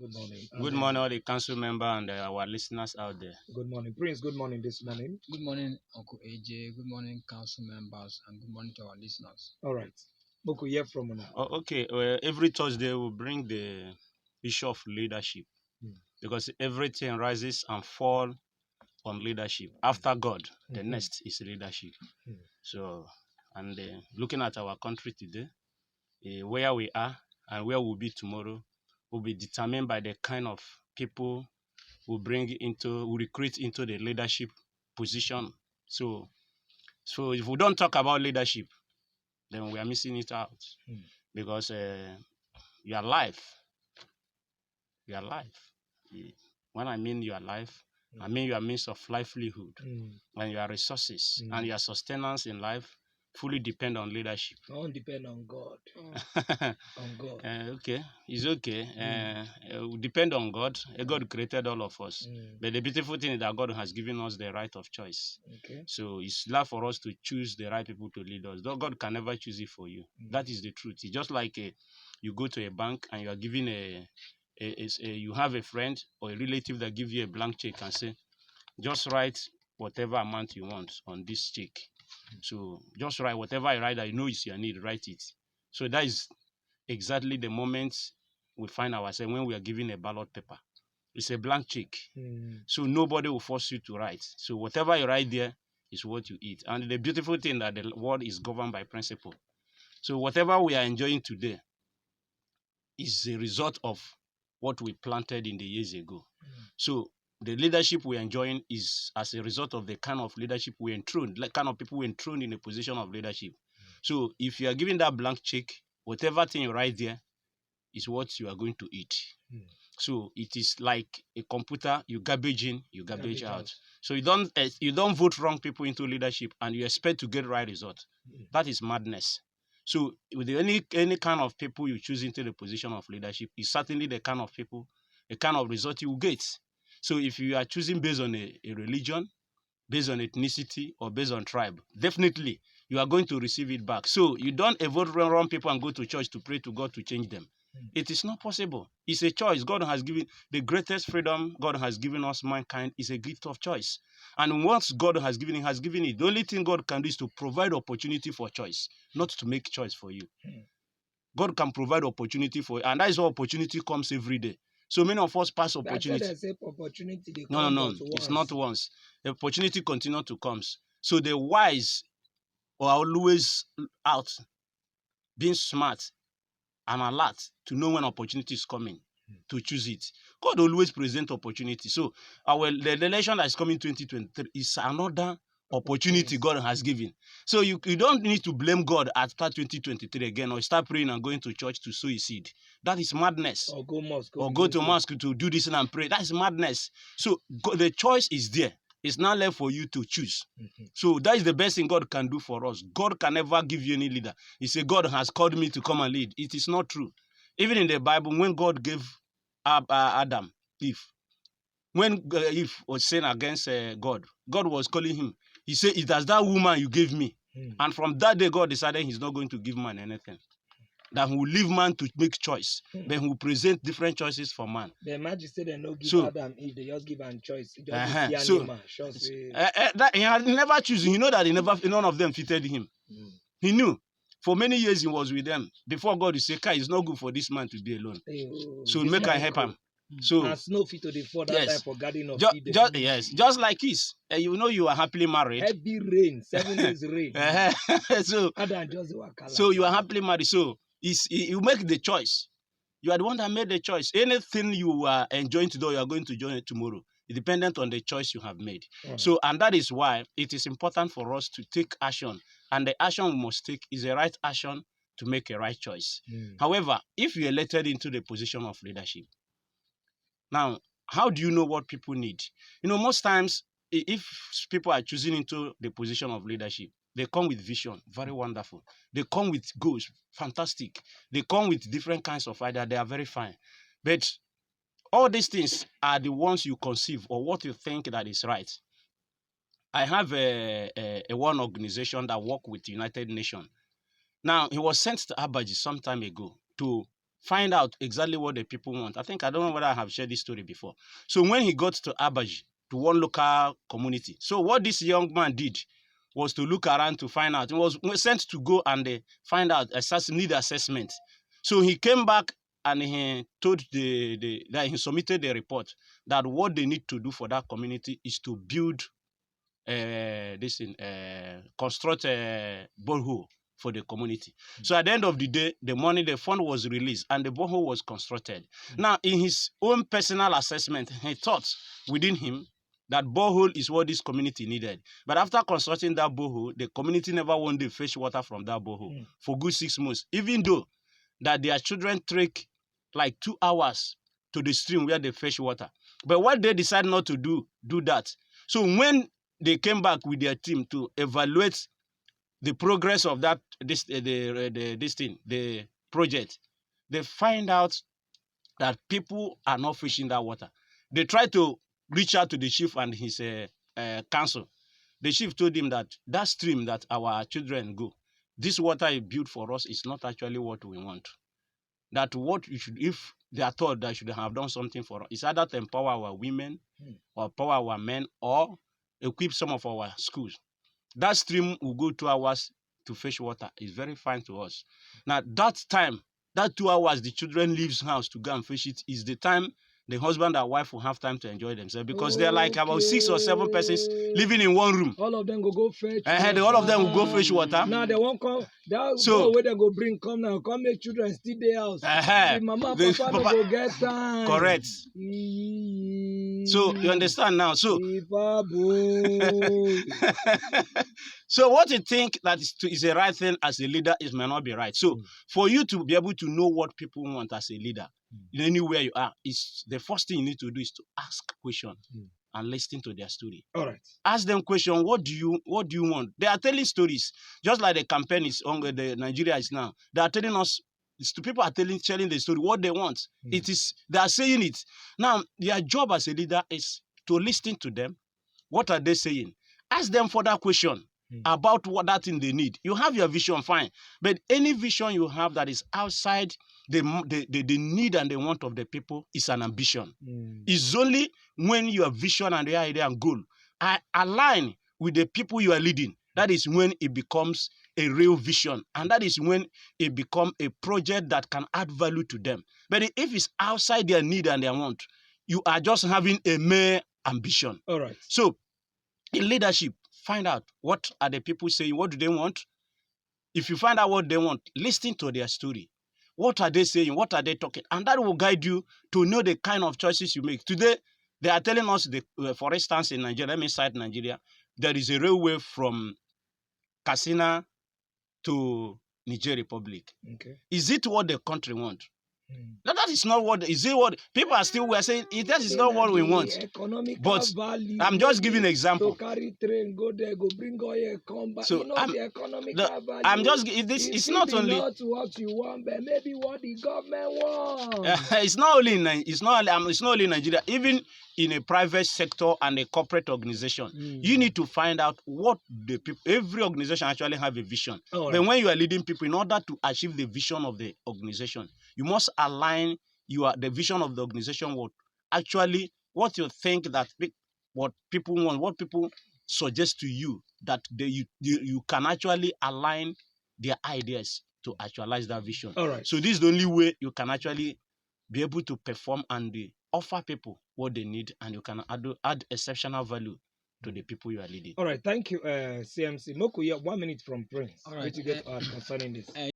Good morning. Good morning, all the council member and our listeners out there. Good morning, Prince. Good morning this morning. Good morning, Uncle AJ. Good morning, council members, and good morning to our listeners. All right. Boku hear from now. Okay, every Thursday we bring the issue of leadership because everything rises and falls on leadership. After God, the next is leadership. So, and looking at our country today, where we are and where we'll be tomorrow will be determined by the kind of people we recruit into the leadership position. So if we don't talk about leadership, then we are missing it out because your life. When I mean your life, I mean your means of livelihood and your resources and your sustenance in life fully depend on leadership. Don't depend on God. On God. Okay, it's okay. We depend on God. God created all of us. But the beautiful thing is that God has given us the right of choice. Okay. So it's love for us to choose the right people to lead us. Though God can never choose it for you. That is the truth. It's just like you go to a bank and you are given you have a friend or a relative that give you a blank check and say, just write whatever amount you want on this check. So just write whatever I write that you know is your need, write it. So that is exactly the moment we find ourselves when we are given a ballot paper. It's a blank check. So nobody will force you to write. So whatever you write there is what you eat. And the beautiful thing that the world is governed by principle. So whatever we are enjoying today is a result of what we planted in the years ago. So the leadership we're enjoying is as a result of the kind of leadership we enthroned, like kind of people we enthroned in a position of leadership. So if you are given that blank check, whatever thing you write there is what you are going to eat. So it is like a computer, you garbage in, you garbage out. So you don't vote wrong people into leadership and you expect to get right result. That is madness. So with any kind of people you choose into the position of leadership is certainly the kind of people, the kind of result you will get. So if you are choosing based on a religion, based on ethnicity, or based on tribe, definitely you are going to receive it back. So you don't vote wrong people and go to church to pray to God to change them. It is not possible. It's a choice. God has given the greatest freedom God has given us, mankind, is a gift of choice. And once God has given it. The only thing God can do is to provide opportunity for choice, not to make choice for you. God can provide opportunity for you, and that is why opportunity comes every day. So many of us pass opportunity. No, it's not once. The opportunity continues to come. So the wise are always out, being smart and alert to know when opportunity is coming, to choose it. God always presents opportunity. So the election that is coming 2023 is another opportunity God has given. So you don't need to blame God after 2023 again or start praying and going to church to sow a seed. That is madness. Or go mosque. Or go to mosque to do this and pray. That is madness. So the choice is there. It's not left for you to choose. So that is the best thing God can do for us. God can never give you any leader. He said, God has called me to come and lead. It is not true. Even in the Bible, when God gave Adam, Eve, when Eve was sin against God, God was calling him. He said, it is that woman you gave me. And from that day, God decided he's not going to give man anything. That he will leave man to make choice. Then he will present different choices for man. The magistrate they no give Adam Eve, they just give him choice. He had never chosen. You know that none of them fitted him. He knew. For many years he was with them. Before God, he said, it's not good for this man to be alone. So make I help him. So and snow fit to the fall that time for garden of Eden. Just like this. You know you are happily married. Heavy rain, 7 days rain. So Adam just so you are happily married. So you make the choice. You are the one that made the choice. Anything you are enjoying today, you are going to enjoy it tomorrow. It's dependent on the choice you have made. So, and that is why it is important for us to take action. And the action we must take is the right action to make a right choice. However, if you are elected into the position of leadership, now, how do you know what people need? You know, most times, if people are choosing into the position of leadership, they come with vision, very wonderful. They come with goals, fantastic. They come with different kinds of ideas, they are very fine. But all these things are the ones you conceive or what you think that is right. I have a one organization that works with the United Nations. Now, he was sent to Abaji some time ago to find out exactly what the people want. I don't know whether I have shared this story before. So when he got to Abaji, to one local community, so what this young man did was to look around to find out. He was sent to go and find out, need assessment. So he came back and he told that he submitted the report that what they need to do for that community is to build construct a borehole for the community. So at the end of the day, the fund was released and the borehole was constructed. Now, in his own personal assessment, he thought within him that borehole is what this community needed. But after constructing that borehole, the community never wanted to fetch water from that borehole for good 6 months, even though that their children trek like 2 hours to the stream where they fetch water. But what they decided not to do that. So when they came back with their team to evaluate the progress of the project, they find out that people are not fishing that water. They tried to reach out to the chief and his council. The chief told him that stream that our children go, this water is built for us is not actually what we want. That what you should, if they are told that should have done something for us, is either to empower our women or empower our men or equip some of our schools. That stream will go 2 hours to fetch water. It's very fine to us. Now, that time, that 2 hours the children leaves house to go and fish it is the time the husband and wife will have time to enjoy themselves, because they're like about 6 or 7 persons living in one room. All of them go fetch. All of them will go fetch water. Now they won't come. So where they go bring come now, come make children still their house. The mama papa no go get time. Correct. So you understand now. So so what you think that is the right thing as a leader is may not be right. So for you to be able to know what people want as a leader, anywhere you are, is the first thing you need to do is to ask questions and listen to their story. All right. Ask them question. What do you want? They are telling stories, just like the campaign is on the Nigeria is now. They are telling us. People are telling the story what they want. They are saying it. Now their job as a leader is to listen to them. What are they saying? Ask them further question about what that thing they need. You have your vision, fine, but any vision you have that is outside the need and the want of the people is an ambition. It's only when your vision and your idea and goal are aligned with the people you are leading, that is when it becomes a real vision, and that is when it becomes a project that can add value to them. But if it's outside their need and their want, you are just having a mere ambition. All right. So in leadership, find out what are the people saying, what do they want. If you find out what they want, listen to their story. What are they saying? What are they talking? And that will guide you to know the kind of choices you make. Today, they are telling us, for instance, in Nigeria, let me cite Nigeria, there is a railway from Katsina to Niger Republic. Okay. Is it what the country wants? No, that is not what. Is it what people are still? We are saying that is not what we want. But I'm just giving an example. To carry train, go there, go bring oil, come back. So I'm just this. It's not only not what you want, but maybe what the government wants. It's not only in Nigeria. Even in a private sector and a corporate organization, you need to find out what the people. Every organization actually have a vision. But when you are leading people, in order to achieve the vision of the organization, you must align the vision of the organization with actually what you think that what people want, what people suggest to you, that you can actually align their ideas to actualize that vision. All right. So this is the only way you can actually be able to perform and offer people what they need, and you can add exceptional value to the people you are leading. All right. Thank you, CMC. Moku, 1 minute from Prince. All right. What you get concerning this?